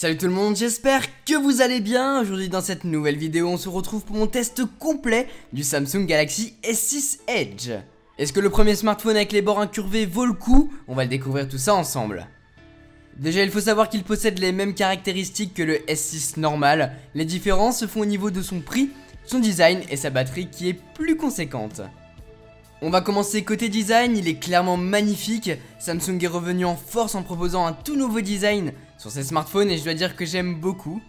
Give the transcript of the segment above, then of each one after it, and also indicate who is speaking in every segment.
Speaker 1: Salut tout le monde, j'espère que vous allez bien. Aujourd'hui dans cette nouvelle vidéo, on se retrouve pour mon test complet du Samsung Galaxy S6 Edge. Est-ce que le premier smartphone avec les bords incurvés vaut le coup? On va le découvrir tout ça ensemble. Déjà il faut savoir qu'il possède les mêmes caractéristiques que le S6 normal. Les différences se font au niveau de son prix, son design et sa batterie qui est plus conséquente. On va commencer côté design, il est clairement magnifique. Samsung est revenu en force en proposant un tout nouveau design sur ses smartphones et je dois dire que j'aime beaucoup.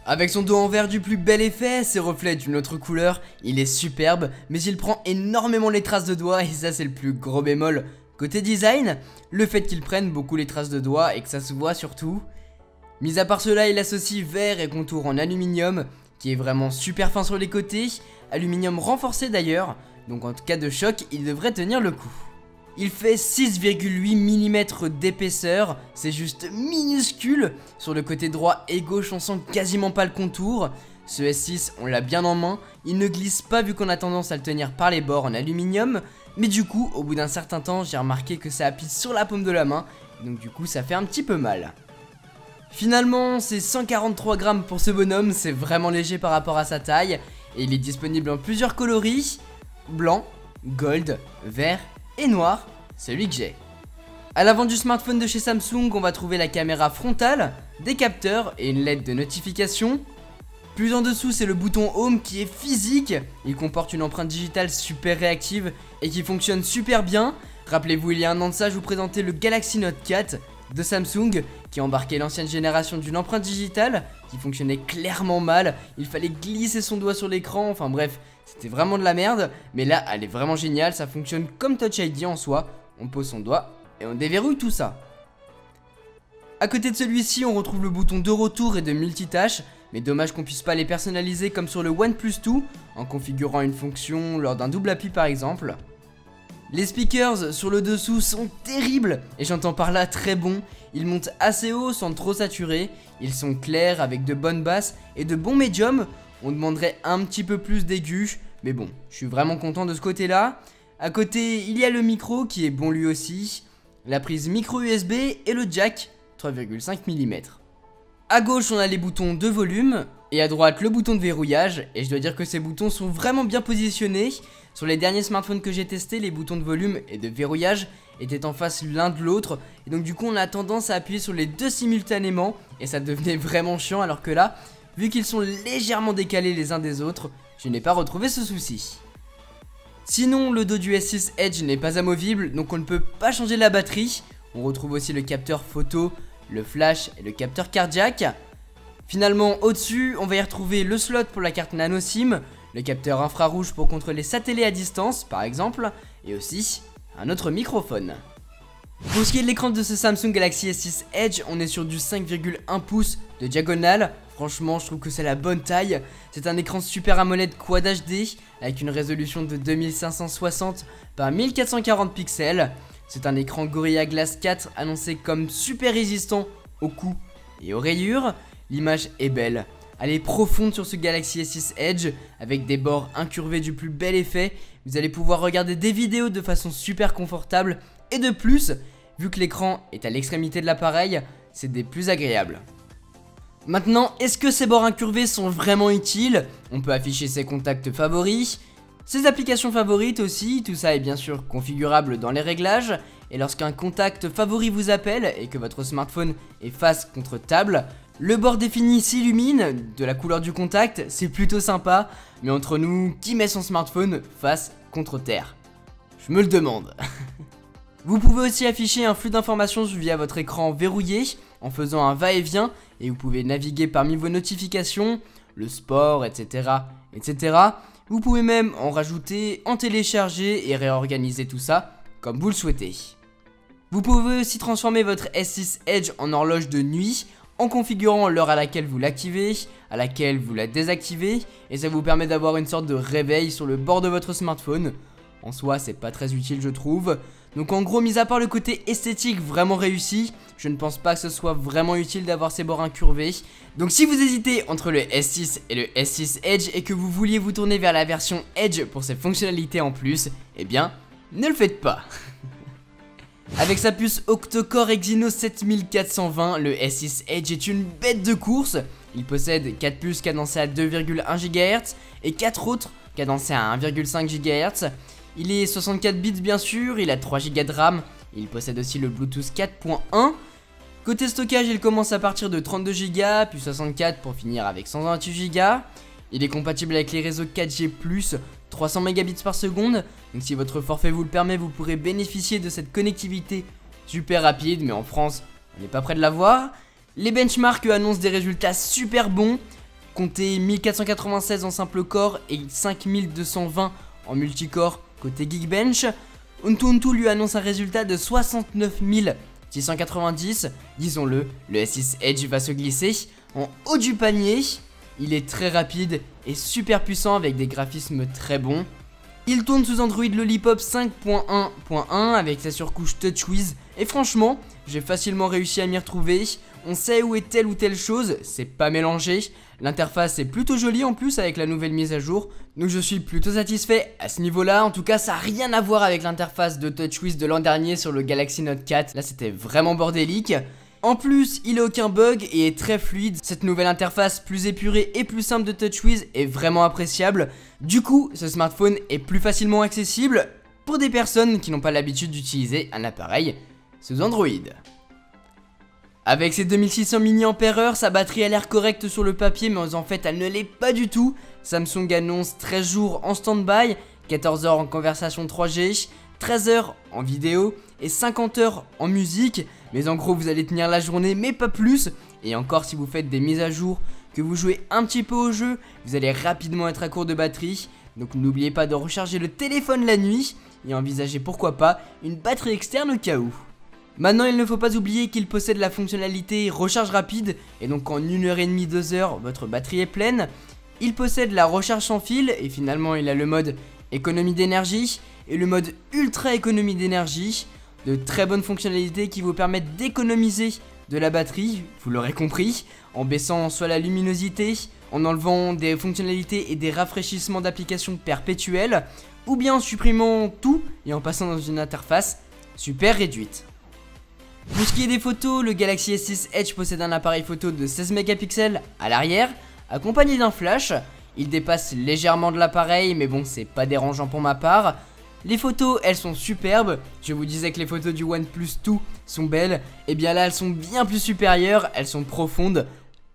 Speaker 1: Avec son dos en verre du plus bel effet, ses reflets d'une autre couleur, il est superbe, mais il prend énormément les traces de doigts et ça c'est le plus gros bémol. Côté design, le fait qu'il prenne beaucoup les traces de doigts et que ça se voit surtout. Mis à part cela, il associe verre et contour en aluminium, qui est vraiment super fin sur les côtés, aluminium renforcé d'ailleurs, donc en cas de choc, il devrait tenir le coup. Il fait 6,8 mm d'épaisseur, c'est juste minuscule. Sur le côté droit et gauche, on sent quasiment pas le contour. Ce S6, on l'a bien en main, il ne glisse pas vu qu'on a tendance à le tenir par les bords en aluminium. Mais du coup, au bout d'un certain temps, j'ai remarqué que ça appuie sur la paume de la main, donc du coup ça fait un petit peu mal. Finalement, c'est 143 grammes pour ce bonhomme, c'est vraiment léger par rapport à sa taille. Et il est disponible en plusieurs coloris, blanc, gold, vert et noir, celui que j'ai. À l'avant du smartphone de chez Samsung, on va trouver la caméra frontale, des capteurs et une LED de notification. Plus en dessous, c'est le bouton Home qui est physique. Il comporte une empreinte digitale super réactive et qui fonctionne super bien. Rappelez-vous, il y a un an de ça, je vous présentais le Galaxy Note 4 de Samsung qui embarquait l'ancienne génération d'une empreinte digitale qui fonctionnait clairement mal. Il fallait glisser son doigt sur l'écran, enfin bref, c'était vraiment de la merde. Mais là, elle est vraiment géniale, ça fonctionne comme Touch ID en soi. On pose son doigt et on déverrouille tout ça. À côté de celui-ci, on retrouve le bouton de retour et de multitâche. Mais dommage qu'on puisse pas les personnaliser comme sur le OnePlus 2 en configurant une fonction lors d'un double appui par exemple. Les speakers sur le dessous sont terribles et j'entends par là très bons. Ils montent assez haut sans trop saturer. Ils sont clairs avec de bonnes basses et de bons médiums. On demanderait un petit peu plus d'aigus, mais bon, je suis vraiment content de ce côté-là. À côté, il y a le micro qui est bon lui aussi, la prise micro USB et le jack 3,5 mm. À gauche, on a les boutons de volume et à droite le bouton de verrouillage et je dois dire que ces boutons sont vraiment bien positionnés. Sur les derniers smartphones que j'ai testés, les boutons de volume et de verrouillage étaient en face l'un de l'autre et donc du coup on a tendance à appuyer sur les deux simultanément et ça devenait vraiment chiant, alors que là, vu qu'ils sont légèrement décalés les uns des autres, je n'ai pas retrouvé ce souci. Sinon, le dos du S6 Edge n'est pas amovible, donc on ne peut pas changer la batterie. On retrouve aussi le capteur photo, le flash et le capteur cardiaque. Finalement, au-dessus, on va y retrouver le slot pour la carte nano SIM, le capteur infrarouge pour contrôler sa télé à distance par exemple, et aussi un autre microphone. Pour ce qui est de l'écran de ce Samsung Galaxy S6 Edge, on est sur du 5,1 pouces de diagonale. Franchement, je trouve que c'est la bonne taille. C'est un écran Super AMOLED Quad HD avec une résolution de 2560 par 1440 pixels. C'est un écran Gorilla Glass 4 annoncé comme super résistant aux coups et aux rayures. L'image est belle. Elle est profonde sur ce Galaxy S6 Edge avec des bords incurvés du plus bel effet. Vous allez pouvoir regarder des vidéos de façon super confortable. Et de plus, vu que l'écran est à l'extrémité de l'appareil, c'est des plus agréables. Maintenant, est-ce que ces bords incurvés sont vraiment utiles? On peut afficher ses contacts favoris, ses applications favorites aussi, tout ça est bien sûr configurable dans les réglages. Et lorsqu'un contact favori vous appelle et que votre smartphone est face contre table, le bord défini s'illumine de la couleur du contact, c'est plutôt sympa. Mais entre nous, qui met son smartphone face contre terre? Je me le demande. Vous pouvez aussi afficher un flux d'informations via votre écran verrouillé en faisant un va-et-vient et vous pouvez naviguer parmi vos notifications, le sport, etc. etc. Vous pouvez même en rajouter, en télécharger et réorganiser tout ça comme vous le souhaitez. Vous pouvez aussi transformer votre S6 Edge en horloge de nuit en configurant l'heure à laquelle vous l'activez, à laquelle vous la désactivez, et ça vous permet d'avoir une sorte de réveil sur le bord de votre smartphone. En soi, c'est pas très utile, je trouve. Donc en gros, mis à part le côté esthétique vraiment réussi, je ne pense pas que ce soit vraiment utile d'avoir ces bords incurvés. Donc si vous hésitez entre le S6 et le S6 Edge et que vous vouliez vous tourner vers la version Edge pour ses fonctionnalités en plus, eh bien, ne le faites pas. Avec sa puce octa-core Exynos 7420, le S6 Edge est une bête de course. Il possède 4 puces cadencées à 2,1 GHz et 4 autres cadencées à 1,5 GHz. Il est 64 bits bien sûr, il a 3 Go de RAM, il possède aussi le Bluetooth 4.1. Côté stockage, il commence à partir de 32 Go, puis 64 pour finir avec 128 Go. Il est compatible avec les réseaux 4G+, 300 Mbps par seconde. Donc si votre forfait vous le permet, vous pourrez bénéficier de cette connectivité super rapide, mais en France, on n'est pas près de l'avoir. Les benchmarks annoncent des résultats super bons. Comptez 1496 en simple core et 5220 en multicore côté Geekbench. Antutu lui annonce un résultat de 69 690. Disons-le, le S6 Edge va se glisser en haut du panier. Il est très rapide et super puissant avec des graphismes très bons. Il tourne sous Android Lollipop 5.1.1 avec sa surcouche TouchWiz. Et franchement, j'ai facilement réussi à m'y retrouver. On sait où est telle ou telle chose, c'est pas mélangé. L'interface est plutôt jolie en plus avec la nouvelle mise à jour. Donc je suis plutôt satisfait à ce niveau-là. En tout cas, ça n'a rien à voir avec l'interface de TouchWiz de l'an dernier sur le Galaxy Note 4. Là, c'était vraiment bordélique. En plus, il n'a aucun bug et est très fluide. Cette nouvelle interface plus épurée et plus simple de TouchWiz est vraiment appréciable. Du coup, ce smartphone est plus facilement accessible pour des personnes qui n'ont pas l'habitude d'utiliser un appareil sous Android. Avec ses 2600 mAh, sa batterie a l'air correcte sur le papier, mais en fait elle ne l'est pas du tout. Samsung annonce 13 jours en stand-by, 14 heures en conversation 3G, 13 heures en vidéo et 50 heures en musique. Mais en gros vous allez tenir la journée mais pas plus. Et encore si vous faites des mises à jour, que vous jouez un petit peu au jeu, vous allez rapidement être à court de batterie. Donc n'oubliez pas de recharger le téléphone la nuit et envisagez pourquoi pas une batterie externe au cas où. Maintenant il ne faut pas oublier qu'il possède la fonctionnalité recharge rapide et donc en 1h30, 2h votre batterie est pleine. Il possède la recharge sans fil et finalement il a le mode économie d'énergie et le mode ultra économie d'énergie. De très bonnes fonctionnalités qui vous permettent d'économiser de la batterie, vous l'aurez compris, en baissant soit la luminosité, en enlevant des fonctionnalités et des rafraîchissements d'applications perpétuels, ou bien en supprimant tout et en passant dans une interface super réduite. Pour ce qui est des photos, le Galaxy S6 Edge possède un appareil photo de 16 mégapixels à l'arrière, accompagné d'un flash. Il dépasse légèrement de l'appareil, mais bon, c'est pas dérangeant pour ma part. Les photos, elles sont superbes. Je vous disais que les photos du OnePlus 2 sont belles. Et bien là, elles sont bien plus supérieures, elles sont profondes.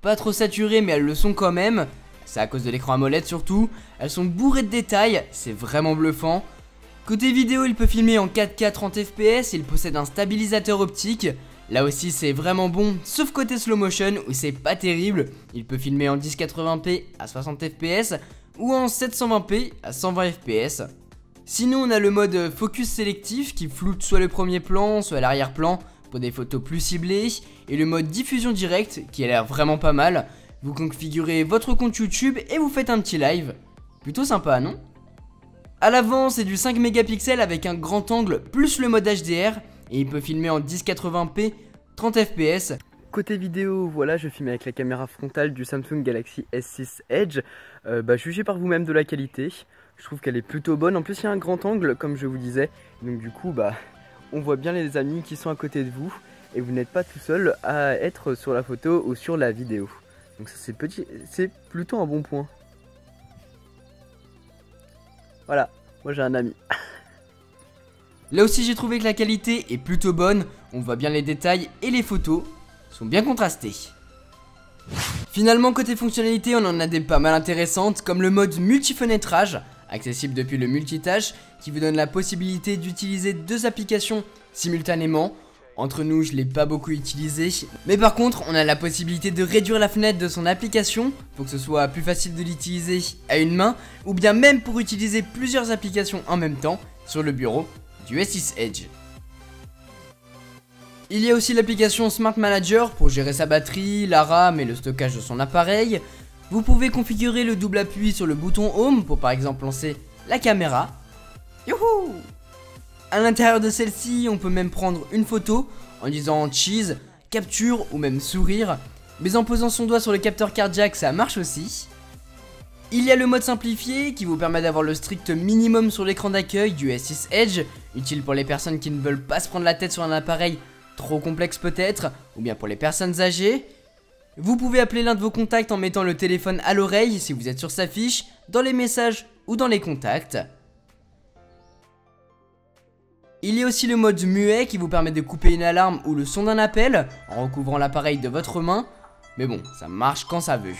Speaker 1: Pas trop saturées, mais elles le sont quand même. C'est à cause de l'écran AMOLED surtout. Elles sont bourrées de détails, c'est vraiment bluffant. Côté vidéo, il peut filmer en 4K 30 fps, il possède un stabilisateur optique. Là aussi c'est vraiment bon, sauf côté slow motion où c'est pas terrible. Il peut filmer en 1080p à 60 fps ou en 720p à 120 fps. Sinon on a le mode focus sélectif qui floute soit le premier plan, soit l'arrière-plan pour des photos plus ciblées. Et le mode diffusion directe qui a l'air vraiment pas mal. Vous configurez votre compte YouTube et vous faites un petit live. Plutôt sympa, non ? A l'avant c'est du 5 mégapixels avec un grand angle plus le mode HDR et il peut filmer en 1080p 30 fps. Côté vidéo, voilà, je filme avec la caméra frontale du Samsung Galaxy S6 Edge. Jugez par vous-même de la qualité, je trouve qu'elle est plutôt bonne. En plus il y a un grand angle comme je vous disais, donc du coup on voit bien les amis qui sont à côté de vous et vous n'êtes pas tout seul à être sur la photo ou sur la vidéo. Donc ça c'est plutôt un bon point. Voilà, moi j'ai un ami. Là aussi j'ai trouvé que la qualité est plutôt bonne, on voit bien les détails et les photos sont bien contrastées. Finalement côté fonctionnalité on en a des pas mal intéressantes comme le mode multifenêtrage, accessible depuis le multitâche, qui vous donne la possibilité d'utiliser deux applications simultanément. Entre nous, je l'ai pas beaucoup utilisé, mais par contre, on a la possibilité de réduire la fenêtre de son application pour que ce soit plus facile de l'utiliser à une main, ou bien même pour utiliser plusieurs applications en même temps sur le bureau du S6 Edge. Il y a aussi l'application Smart Manager pour gérer sa batterie, la RAM et le stockage de son appareil. Vous pouvez configurer le double appui sur le bouton Home pour par exemple lancer la caméra. Youhou! À l'intérieur de celle-ci, on peut même prendre une photo en disant cheese, capture ou même sourire. Mais en posant son doigt sur le capteur cardiaque, ça marche aussi. Il y a le mode simplifié qui vous permet d'avoir le strict minimum sur l'écran d'accueil du S6 Edge, utile pour les personnes qui ne veulent pas se prendre la tête sur un appareil trop complexe peut-être, ou bien pour les personnes âgées. Vous pouvez appeler l'un de vos contacts en mettant le téléphone à l'oreille si vous êtes sur sa fiche, dans les messages ou dans les contacts. Il y a aussi le mode muet qui vous permet de couper une alarme ou le son d'un appel en recouvrant l'appareil de votre main, mais bon, ça marche quand ça veut.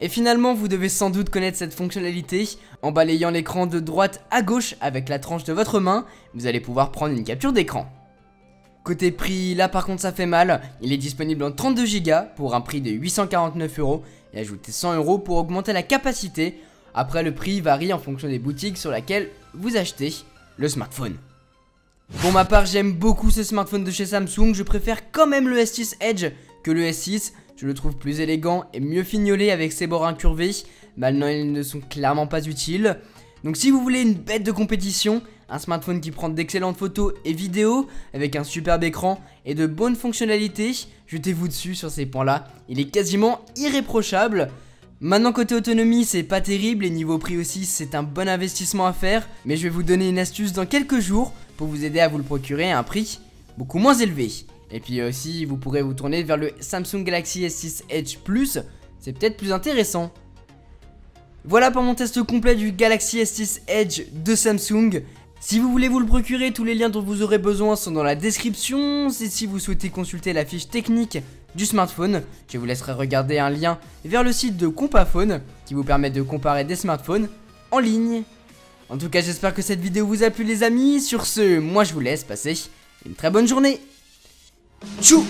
Speaker 1: Et finalement, vous devez sans doute connaître cette fonctionnalité. En balayant l'écran de droite à gauche avec la tranche de votre main, vous allez pouvoir prendre une capture d'écran. Côté prix, là par contre ça fait mal, il est disponible en 32 Go pour un prix de 849 € et ajoutez 100 € pour augmenter la capacité. Après, le prix varie en fonction des boutiques sur laquelle vous achetez le smartphone. Pour ma part, j'aime beaucoup ce smartphone de chez Samsung, je préfère quand même le S6 Edge que le S6. Je le trouve plus élégant et mieux fignolé avec ses bords incurvés. Maintenant, ils ne sont clairement pas utiles. Donc si vous voulez une bête de compétition, un smartphone qui prend d'excellentes photos et vidéos, avec un superbe écran et de bonnes fonctionnalités, jetez-vous dessus sur ces points-là. Il est quasiment irréprochable. Maintenant, côté autonomie, c'est pas terrible et niveau prix aussi, c'est un bon investissement à faire. Mais je vais vous donner une astuce dans quelques jours pour vous aider à vous le procurer à un prix beaucoup moins élevé. Et puis aussi, vous pourrez vous tourner vers le Samsung Galaxy S6 Edge Plus, c'est peut-être plus intéressant. Voilà pour mon test complet du Galaxy S6 Edge de Samsung. Si vous voulez vous le procurer, tous les liens dont vous aurez besoin sont dans la description. Et si vous souhaitez consulter la fiche technique du smartphone, je vous laisserai regarder un lien vers le site de Compaphone qui vous permet de comparer des smartphones en ligne. En tout cas, j'espère que cette vidéo vous a plu les amis. Sur ce, moi je vous laisse passer une très bonne journée. Tchou!